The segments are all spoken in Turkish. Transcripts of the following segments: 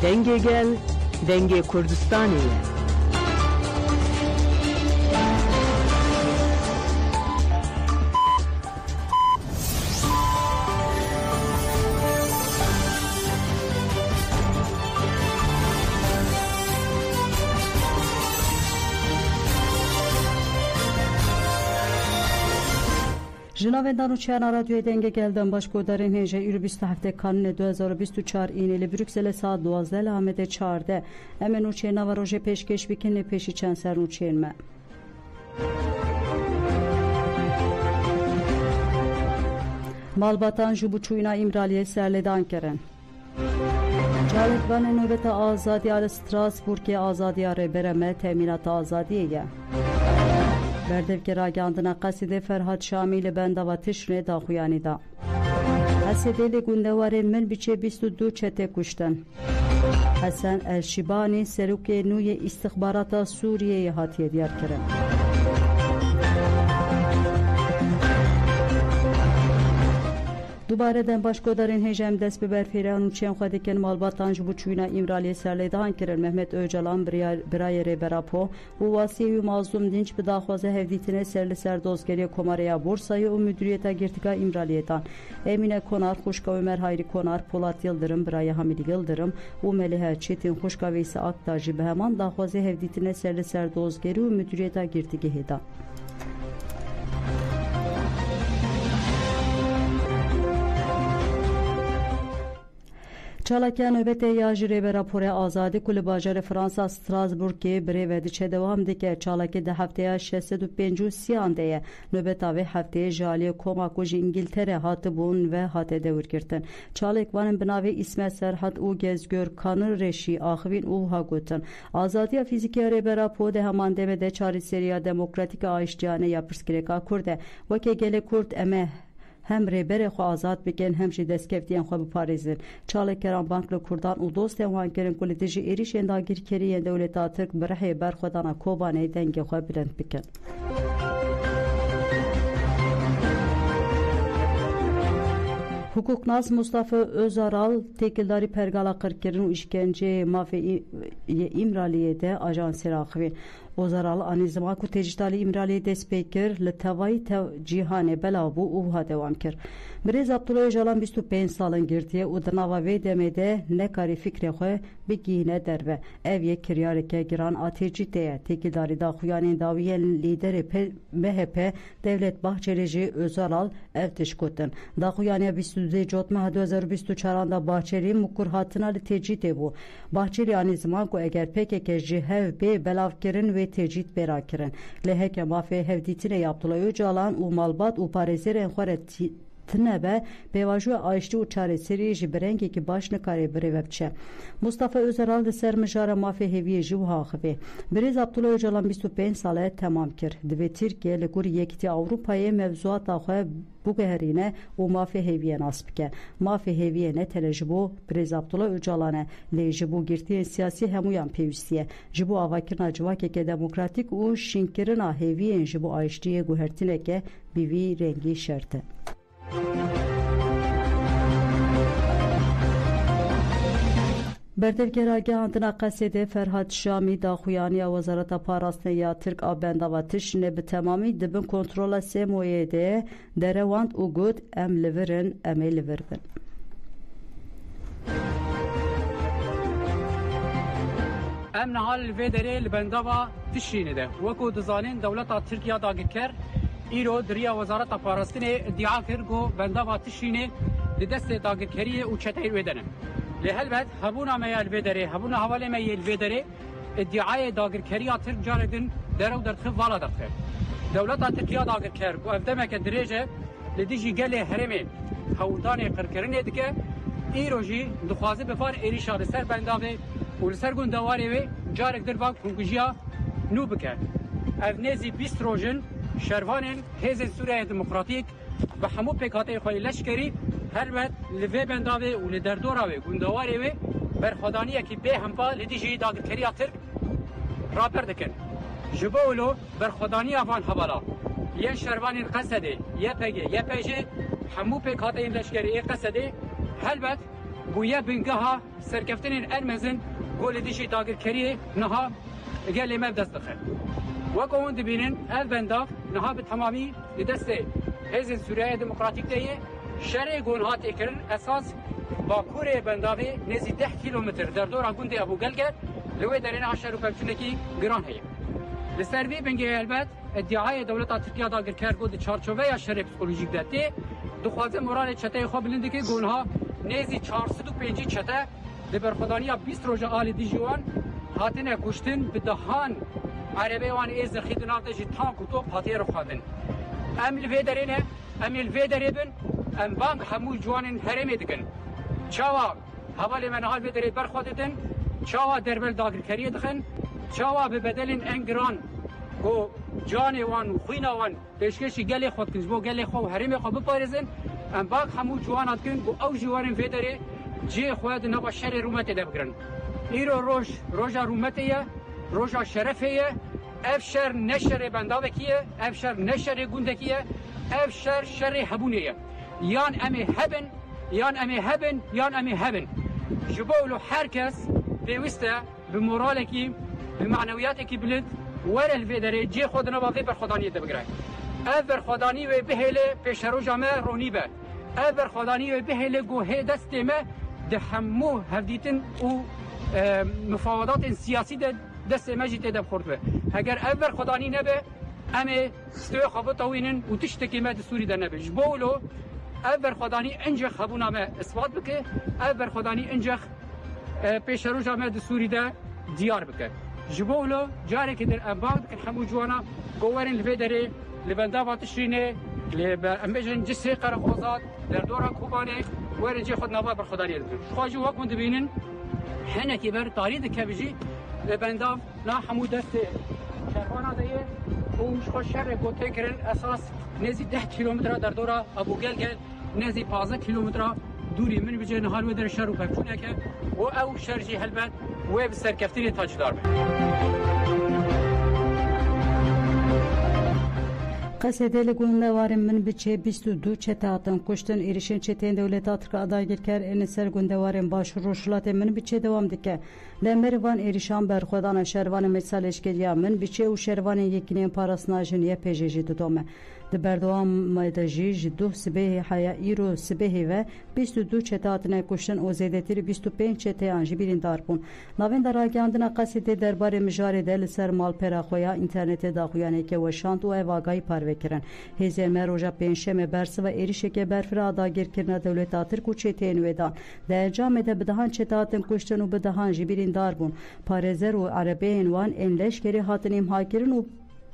Denge gel, Denge Kurdistan'ı. Jinavendan u çena radyoya denge gelden başkodarın hece 27 kanun 2024 ineli Brüksel saat 12 Ahmet'e çağırdı. Hemen u çena var oje peşkeş bikinli peşi çenser u çenme. Malbatan jubuçuyna İmraliye serledi Ankeren. Çalıkvanı nöbete azadi ala Strasburg'e azadi ara bereme teminat azadiye. Berdevkera gandına kaside Ferhat Şami ile bendava tişre da xuyanida. Hasedeli gundevare min biçe 22 çete kuştan. Hasan el-Şibani seruke nuye istihbarata Suriye'ye hatiye diyar keren. Dubareden başkodarın hecem dest bi berfêran û çên xwe dikin malbatan ji bo çûna İmraliyê serlêdan kirin Mehmet Öcalan birayê rêberapo û wasiyê wî mazlûm dinç bi daxwaza hevdîtinê ser li ser dozgeriya Komareya Borsayê û Müdüriyeta Girtika İmraliyê dan. Emine Konar, Xuşka Ömer Hayri Konar, Polat Yıldırım, Birayê Hamid Yıldırım û Melihe Çetin Xuşka Veysi Aktar jî bi heman daxwaza hevdîtinê ser li ser dozgerî û Müdüriyeta Girtikê dan. Çalakya nöbete yajire ve rapore azadi kuli bajar Fransa Strasburg'e brevedi çe devam dike çalakya de haftaya 653 andeye nöbeta ve haftaya jaliye koma kuji İngiltere hatı bun ve hatı devir girtin. Çalak vanın binavi İsmet Serhat u gezgör kanır reşi ahvin u hagutin. Azadiya fiziki rebe rapo de heman demede çari seriya demokratik ayışcane yapırskireka kurde. Vake gele kurt eme hem rêberê xwe azad bikin hem jî destkeftiyên xwe biparêzin. Çalekkeran Bankla Kurdan û dostên wan kirin ku li dijî êrişên dagirkeriyên dewleta Tirk bi rihê berxwedana Kobanê dengê xwe bilind bikin. Hukuknaz Mustafa Özaral tekildarî pergala qirkirin û işkenceyê mafê İmraliyê ajansê raxivîn. Özaral anîzima ku tecdalî İmraliyê dest pê kir li tevayî cîhanê belav bû û wiha dewam kir. Birêz Abdullah Öcalan 25 salin girtiye û di nava vê demê de nekarî fikrê xwe bigihîne derve. Ev yek kiryareke giran a tecî te ye. Tekildarî daxuyanên dawiyên lîderê MHP Devlet Bahçeli jî Özaral ev tişkutin. Daxuyaniya 22 Cotmeha 2024 da Bahçeli mukur hatina li tecî te bû. Bahçeli anîzima ku eger PKK jî hev bê belavkirin ve tecît bêra kirin. Li heke mafê hevdîtinê Abdullah Öcalan û malbat û parêzerên xwe re tinebe bevajoya ayiştî û çareseriyê jî bi rengekî baş nikarê birêve biçe. Mustafa Özaral di ser mijara mafê hêviyê jî wiha axivê. Birêz Abdullah Öcalan 25 sale temam kir. Divê Tirkiye li gor Yekîtî Ewropayê mevzuata xwe biguherîne û mafê hêviyê nas bike. Mafê hêviyê netele ji bo Birêz Abdullah Öcalanê lê ji bo girtiyên siyasî hemûyan pêwîst ye. Ji bo avakirina civakeke demokratîk û şînkirina hêviyên ji bo ayiştiyê guhertineke bi vî rengî şert e. Berdevgera gehandina qesede Ferhat Şami daxuyaniya Wezareta Parastîya Tirk a bendava tişine bi temamî dibin kontrola Semoyê de derewand û got em li virin em ê li vir bin. Em niha li vê derê li bendava tişîne de wekû dizanên dewleta Tirkiya dagirker îro diriya Wezareta Parastînê iddia kir ku bendava tişîne li destê dagirkeriyê û çeteyê wê de ne. Li helbet hebûna me ya li vê derê hebûna hevalê me yê li vê derê iddiayê dagirkeriya Tirk carek din derew derxîv vala dixwe. Dewleta Tirkiya dagirker ku ev demeke dirêj li dijî gelê herêmê hewldanê qirkirinê dike îro jî dixwaze bi far êrişa li ser bendavê û li ser gundewarê wê carek dir va kunkujiya nû bike. Ev nêzî 20 rojin şervanên Hêzên Sûriya Demokratîk bi hemû pêkhateyê xwe leşkerî helbet li vê bendavê û li derdora wê gundewarê wê berxwedaniyekî bê hempa li dijî dagirkeriya Tirk raper dikin. Ji bo wilo berxwedaniya van hevala yên şervanên Qesedê, YPG, YPJ hemû pêkhateyên leşkerî ê Qesedê helbet بویه بنگها سرکفتن ارمزن گل دیشی داگرکری نها گلی مبدست دخل وکو اون دبینن اف بنداف نها به تمامی دست حزب سوریه دموکراتیک دیه شرع گونها تکرن اساس باکور بنداوی نزی 10 کیلومتر در دور گوند ابو گلگر لوی درین عشر و پمچونکی گران هی لسروی بنگی البته ادعای دولت ترکیه داگرکر گود چارچوبه شرع پسیکولوژیک دته دخوازه مورال چته خواب بلنده که گونها نزی 405 چته لبرخدانی 20 روز آل دیجوان هاتنه کشتن به دهان عربی وان از خیدناف داشت تانک و توپ هاتی رو خواندن. امل ویدرینه امل ویدریبن ام بانک همو جوانن هرمی دکن. چاوا حوالی من حال ویدری برخوادتن چاوا دربل داگرکری دخن چاوا به بدلن انگران کو جان وان خوینا وان پیشکشی گلی خود کنج بو گلی خو هرمی خو بپارزن ام بانک همو جوانات کن کو او جوانن ویدری جی خود نبا شر رومت دبگرن. ایرو روژا رومتیه روژا شرفیه افشار نشر بنداوه کیه افشار نشر گونده کیه افشار شر هبونیه یان امی هبن یان امی هبن یان امی هبن جبولو هر کس بیوسته به موراله کی به معنویات کی بلد ور الفدری جی خود نباقی بر خدانی دبگره بر خدانی و بهله پیش روژا ما رونی به بر خدانی و بهله گوه دست ما ده همو هفدیتن و مفاوضات سیاسی دست مجید دب خورد به اگر اول خدانی نبه امی ستوی خبط اوینن و تشتکی مد سوری در نبه جبولو اول خدانی انجا خبونا ما اثبات بکه اول خدانی انجا پیش روژا مد سوری در دیار بکه جبولو جاره که در انباق دکن همو جوانا گوارن لفه داره لبنداوا تشرینه لبنجن جسی قرخوزات در دوران کوبانه ورنجی خود نبا بر خدانی دکن خواجو وقت بینن هنه که بر تاریخ کبجی لبنداف نا همو دست شهروانا دیه اوش خوش شهر گوته کرن اساس نزی 10 کیلومتر در دورا ابو گلگل نزی 15 کیلومتر دوری من بجه نهار و در شهر و پرچونه که و او شرجی هلبت و به سرکفتین تاجدار به قصیده لگوندوارم من بچه 22 چتاتن کشتن ایرشن چتین دولت ترک اداگیر کر این سر گوندوارم باش روشلات من بچه دوام دکه لمروان ایرشان بر خودان شروان مثالش کردیا من بچه و شروان یکینین پاراسناجنیه پیجی دودومه دبردوام مدجیج دو سبه حیا ایرو سبه و 22 چتاتن کشتن او زیدتیر 25 چته انجی بیرین داربون نوین در آگاندنا قصیده درباره مجاری دل سر مال پراخویا اینترنت داخویانه که وشاند و واقعی پاره کرن هزار مروجا پنجشنبه برس و ایریشه که برفرا داگیر کرنا دولت ترک و چتین ودان در جامعه بدهان چتاتن کشتن و بدهان جبیرین داربون پارزر و عربین وان این لشکری هاتنیم هاکرن و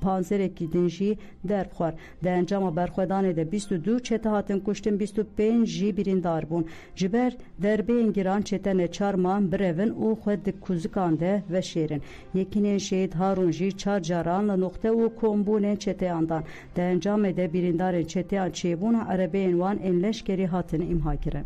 پانزر کیدنجی در خور در انجام برخوردان ده 22 چته هاتن کشتن 25 جی بیرین داربون جبر دربه انگیران چتن 4 مان برون او خود کوزکانده و شیرن یکینین شهید هارون جی 4 جاران لنقطه و کمبون چته اندان در انجام ده بیریندار چته آن چیبون عربه انوان این لشکری هاتن امها کرن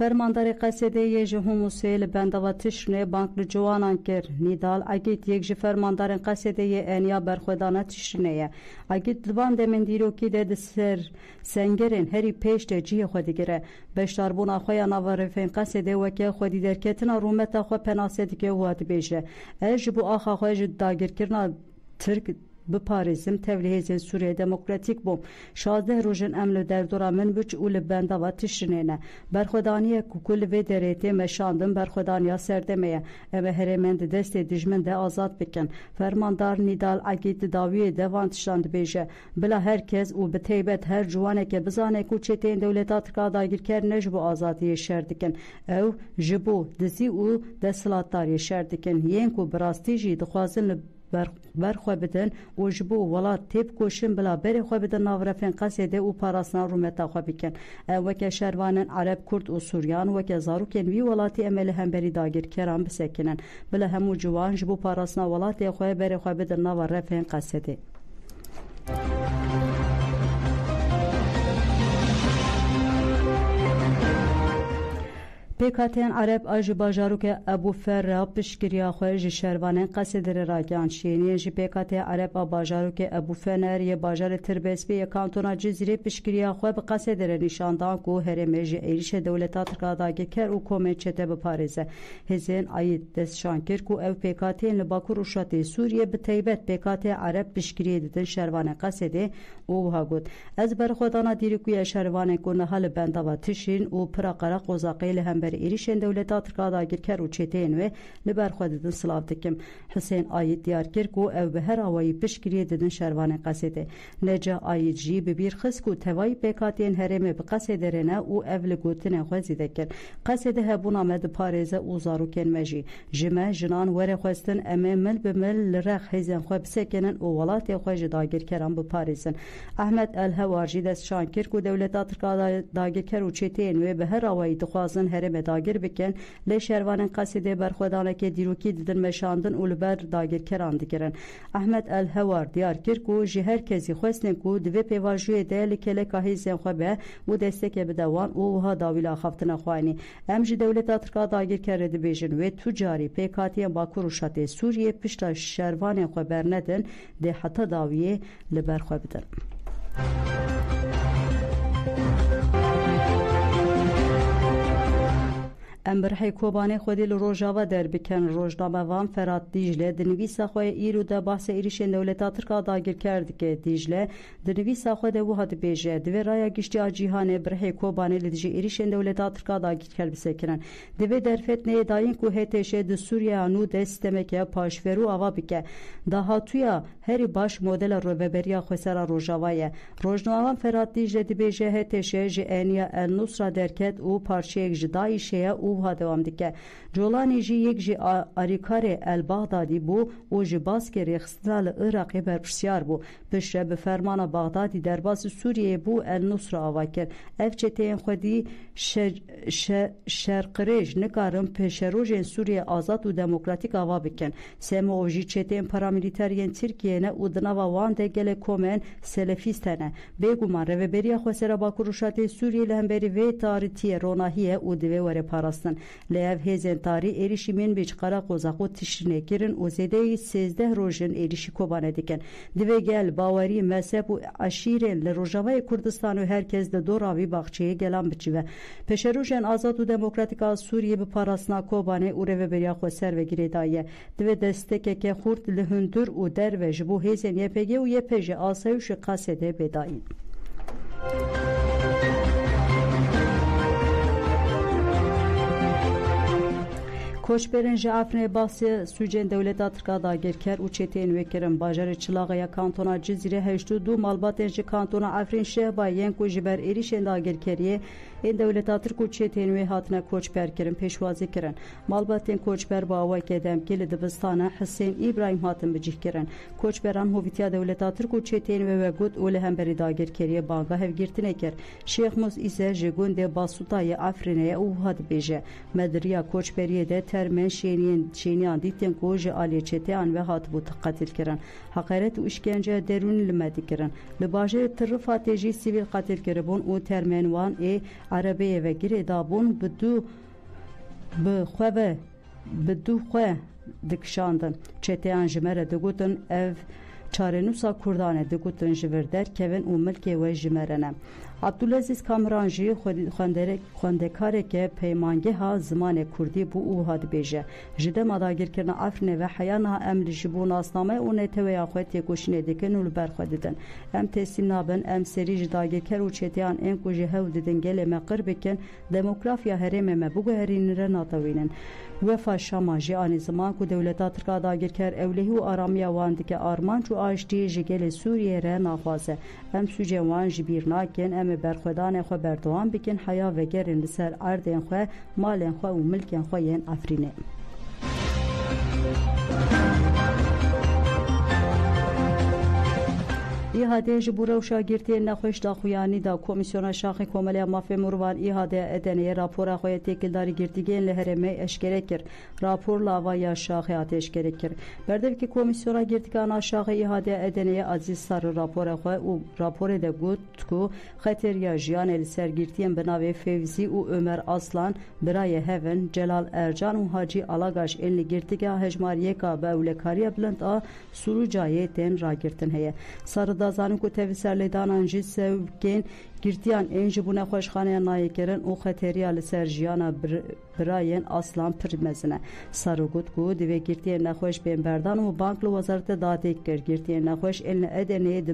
فرماندار قصیده جهوموسیل بنداوا تشنه بانک جوانان کر نیدال اگیت یک ج فرماندار قصیده انیا برخودانه تشنه اگیت دوان دمن دیروکی ده سر سنگرن هری پیش ده جی خودی گره بشتاربون اخویا نوارفین قصیده وکه خودی درکتنا رومتا خو پناسد که واد بیشه اجبو آخا خوش داگیر کرنا ترک بپارزم تولهیزن سوریه دموکراتیک بوم 16 روزن امل در دورا من بچ اول بنده و تشنینه برخودانی کوکل و درته مشاندم برخودانی سردمه ام هرمند دست دجمن ده آزاد بکن فرماندار نیدال اگید داوی دوانتشاند بیشه بلا herkes او به تیبت هر جوانه که بزانه کوچتین دولتات کا داگیر کر نجبو آزادی شردکن او جبو دزی او دسلاتاری شردکن ین کو براستیجی دخوازن برخوا بدن و جبو ولات تیب کوشن بلا بری خوا بدن ناورفین قصیده و پاراسنا رومتا خوا بکن وکه شروانن عرب کرد و سوریان وکه زاروکن وی ولاتی امل هم بری داگیر کران بسکنن بلا همو جوان جبو پاراسنا ولاتی خوا بری خوا بدن ناورفین قصیده پیکاتین عرب آج باجاروک ابو فر پشکریا خوش شروانه قصدر راگان شینی جی پیکات عرب باجاروک ابو فنر یه باجار تربسپی کانتونا جزیره پشکریا خو به قصدر نشاندان کو هرمج ایریش دولتا ترکاداگه کر او کومه چته به پاریزه هزین اید دست شانکر کو او پیکاتین لباکو روشاتی سوریه به تیبت پیکات عرب پشکریه دیدن شروانه قصده او ها گود از بر خودانا دیرکوی شروانه کو نهال بندا و تشین او پراقرا قوزاقی لهم بر ایریشن دولتا ترکاداگه کر او چتین و لبر خود دیدن سلاف دکم حسین اید دیار کر کو او به هر آوایی پشکریه دیدن شروانه قصده نجا اید جی ببیر خس کو توای پیکاتین هرمه به قصده رنه او اول گوتنه خوزی دکر قصده هبون آمد پارزه او زاروکن مجی جمع جنان وره خوستن امه مل به مل لرخ هزین خو بسکنن او ولات خوش داگر کران به پاریزن احمد الهوارجی دست شانکر کو دولتا ترکا داگر کر و چتین و به هر آوایی دخوازن هرم داگر بکن لی شروان قصده برخودانه که دیروکی دیدن مشاندن اول بر داگر کران دیگرن احمد الهوار دیار کر کو جهر کزی خوستن کو دوی پیواجوی دل کله که هزین خو به و دستک بدوان او ها داویلا خفتن خوانی امج دولتا ترکا داگر کرده بیجن و تجاری پیکاتی باکو روشات سوریه پشت شروان خو برندن ده حتی داویه لبر خو بدن امبرحی کوبانه خودی لروجاوا در بکن روزنامه وان فرات دیجله دنویسا خوی ایرو ده بحث ایریشن دولتا ترکا داگر کرد که دیجله دنویسا خود و هات بیجه دوی رایا گشتی جیهان برحی کوبانه لدیجه ایریشن دولتا ترکا داگر کرد بسکرن دوی در فتنه داین کو هتشه د سوریه انو دستمکه پاشفرو آوا بکه دهاتویا هری باش مدل روبریا خسرا روجاوایه روزنامه وان فرات دیجله دی بیجه هتشه جنیا النصر درکت او پارچه جدای شه او ها دوام دیگه جولانی جی یک جی آریکار البغدادی بو او جی باسکری خستال عراقی برپرسیار بو پشت به فرمان بغدادی در باس سوریه بو النصر آوا کرد اف چتین خودی شرقریج نکارم پشروژن سوریه آزاد و دموکراتیک آوا بکن سمو او جی چتین پارامیلیتارین ترکیه نه او دنوا وان ده گل کومن سلفیستنه بگومان روبریا خوسرا باکو روشات سوریه لهمبری وی تاریتی روناهیه او دوی وره پاراستن لیو هزین تاری ایریشیمین بیچ قرا قوزاقو تشرینه کرن و زیده 13 روژن ایریشی کوبانه دیکن دوی گل باوری مذهب و عشیرین لروجاوای کردستان و هرکس ده دوراوی باغچه گلان بچیوه پشروژن آزاد و دموکراتیکا سوریه به پاراسنا کوبانه او رو بریا خو سر و گیره دایه دوی دستکه که خورد لهندور و دروژ بو هزین یپگه و یپج آسایش قصده بدایین کوچبرن جعفر باس سوجن دولتا ترکا داگر کر و چتین وکرم باجر چلاغیا کانتونا جزیره 82 مالباتن ج کانتونا عفرین شهبا ین کو جبر ایریشن داگر کریه این دولتا ترکو چتین و هاتنه کوچبر کرن پیشوازی کرن مالباتن کوچبر با وای کدم کل دبستانه حسین ابراهیم هاتن بجی کرن کوچبران هویتیا دولتا ترکو چتین و گود اول هم بری داگر کریه بانگا هفگیرتنه کر شیخ موس ایزه جگون ده باسوتای عفرینه او هات بیجه مدریا کوچبریه ده ترمن شینیان دیتن گوژ آلی چتیان و هات بود قتل کرن حقارت و اشکنجه درون لمدی کرن لباجه ترفات جی سیویل قتل کربون او ترمن وان ای عربی و گیره دابون بدو خواه دکشاندن چتیان جمره دگوتن او چارنوسا کردانه دگوتن جوردر کون او ملک و جمرنه عبدالعزیز کامرانجی خوندکاره که پیمانگه ها زمان کردی بو او هاد بیجه جده مداگر کرنا عفرنه و حیانا ام لجبو ناسنامه او نتوی آخوه تیکوشینه دیکن و لبرخواه دیدن ام تسلیم نابن ام سری جداگر کر و چتیان ام کجه هول دیدن گل مقر بکن دموگرافیا هرم مبوگو هرین را ناتوینن وفا شاما جی آنی زمان که دولتا ترکا داگر کر اولیه و آرامیا واندی که آرمان چو آشتی جگل سوریه را ناخوازه ام سوجه وان جبیر ناکن ام برخودان خو بردوان بکن حیا و گرن لسر اردن خو مالن خو و ملکن خو ین افرینه İHAD ji bu rewşa girtiyên nexweş daxuyanî da Komîsyona Şaxê Komeliya Mafê Mirovan İHAD Edeneyê rapora xwe ya têkildarî girtîgehên li Herêmê eşkere kir. Rapor lava ya Şaxê hat eşkere kir. Berdevkî Komîsyona Girtikana Şaxê İHAD Edeneyê Aziz Sarı rapora xwe û raporê de got ku xeteriya jiyanê li ser girtiyên bi navê Fevzî û Ömer Aslan, birayê hevin, Celal Ercan û Hacî Alagaş ên li girtîgeha hejmariyeka bewlekariya bilind a Surucayê tên ragirtin heye. Sarı da zanin ku tevî serlêdanan jî sevkên girtiyan ên ji bû nexweşxaneya nayêkirin û xeteriya li ser jiyana birayên Aslan pir mezin e. Sarı got ku divê girtiyên nexweş bên berdan û bank li wezareta datê kir. Girtiyên nexweş ên li Edeneyê di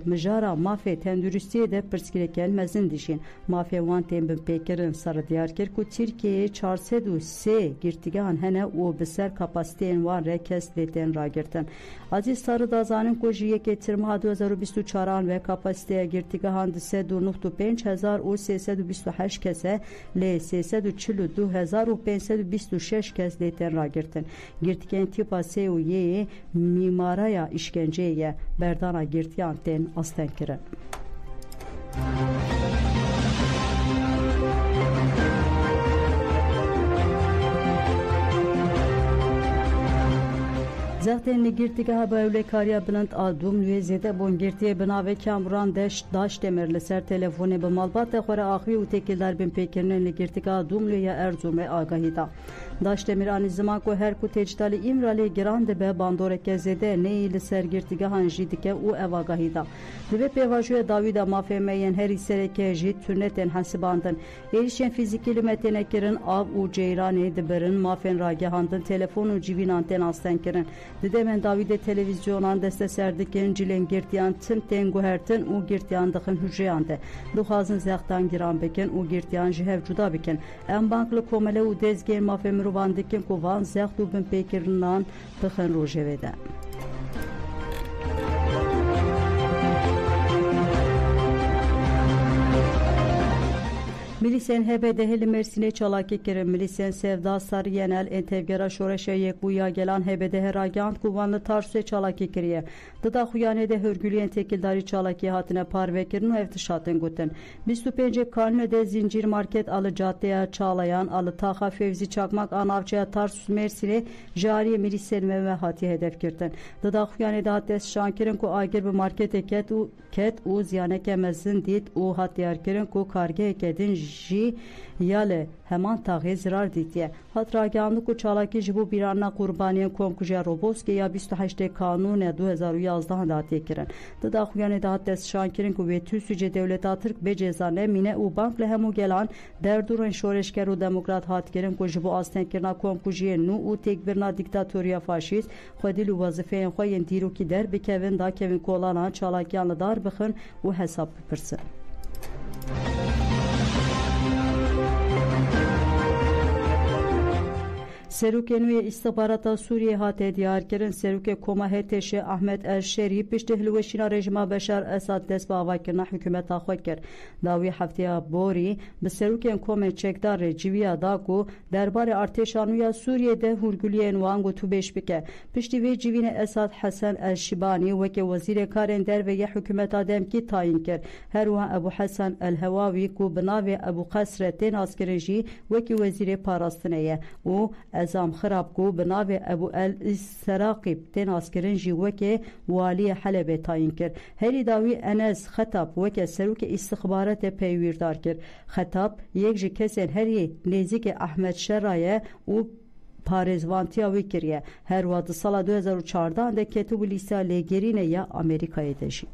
mijara mafê tenduristiyê de pirsgirêkên mezin dişîn. Mafê wan tên bin pêkirin. Sarı diyar kir ku Tirkiyeyê 403 girtîgehan hene û bi ser kapasiteyên wan re kes lê tên ragirtin. Aziz Sarı da zanin ku ji yekê Tirmiha 2024 ve kapasiteya girtîgehan 395,000 û 328 kese lê 342,526 kes lê tên ragirtin. Girtîgehên tîpa sê û yê mîmaraya îşkenceyê ye. Berdana girtiyan tên astenkirin. Zaten li girtîgeha bewlekariya bilind a Dumluyê zêde bûn girtiyê bi navê Kamuran Daşdemir li ser telefonê bi malbatê xwe re axivî û têkildar bin pêkirinin li girtîgeha Dumluyê ya Erzurumê agahî da. Daşdemir anî ziman ku her ku tecdalî İmralê giran dibe bandoreke zêde neyê li ser girtîgehan jî dike û ev agahî da. Li vê pêvajoya dawî da mafê me yên herî sereke jî turnetên hesibandin. Êrişên fîzîkî li me têne kirin, av û ceyranê dibirin, mafên ragihandin, telefon û civînan tên astenkirin. Di demen dawî de televîzyonan deste ser dikin, cilên girtiyan tim tên guhertin û girtiyan dixin hücreyan de. Dixwazin zextan giran bikin û girtiyan ji hev cuda bikin. Em bank li komele û dezgehên mafê mirovan dikin ku van zext û bin pêkirinan bixin rojevê de. Milisên HBDH li Mêrsînê çalakî kirin. Milisên Sevda Sarı Yenel ên tevgera şoreşa yekbûya gelan HBDH ragihand ku wan li Tarsusê çalakî kiriye. Di daxuyanê de hörgüliyên têkildarî çalakî hatine parvekirin û ev tişatin gotin. 25 Kanûnê de zincîr market a li caddeya Çalayan a li taxa Fevzî Çakmak a navçeya Tarsus Mêrsînê ji aliyê milisên me hatiye hedef girtin. Di daxuyanê de hat destşan kirin ku agir bi marketê ket û ziyaneke mezin dît û hat diyar kirin ku kargeheke din jî ya li heman taxê zirar dîtiye. Hat ragihandin ku çalakî ji bo bîrana qurbaniyên Komkujeya Roboskê ya 28 Kanûnê 2011 de hatiye kirin. Di daxuyanê de hat destşan kirin ku wê tûsûcê dewleta Tirk bê ceza nemîne û bank li hemû gelan derdûrên şoreşger û demokrat hat kirin ku ji bo astenkirina Komkujiyê nû û têkbirina dîktatoriya faşîst xwedîl û wezîfeyên xwe yên dîrokî derbikevin da kevin kolanan çalakiyan li dar bixin û hesab bipirsin. Serokên wê îstixbarata Sûriyê hate diyarkirin. Serokê Koma Hetêşê Ahmed El-Şerî piştî hilweşîna rejima Beşar Esad dest bi avakirina hikûmeta xwe kir. Dawî hefteya borî bi serokên Komên Çekdarê civiya da ku derbarê artêşa nû ya Sûriyê de hûrguliyên wan gotûbêj bike. Piştî vê civînê Esad Hesen El-Şibanî wekî wezîrê karên derve ya hikûmeta demkî tayin kir. Her wiha Ebu Hesen El-Hewawî ku bi navê Ebu Qesre tên askirin jî wekî wezîrê parastinê ye û Ezam xirab ku bi navê Ebu El-Seraqîb tên askirin jî wekê waliyê Helebê tayin kir. Herî dawî Enes Xetab wekê serokê îstixbaratê peyvîrdar kir. Xetab yek ji kesên herî nêzîkê Ahmed Şera ye û parêzvantiya wê kiriye. Her wa di sala 2014 de ketibû lîsteya lêgerînê ya Amerîkayê de jî.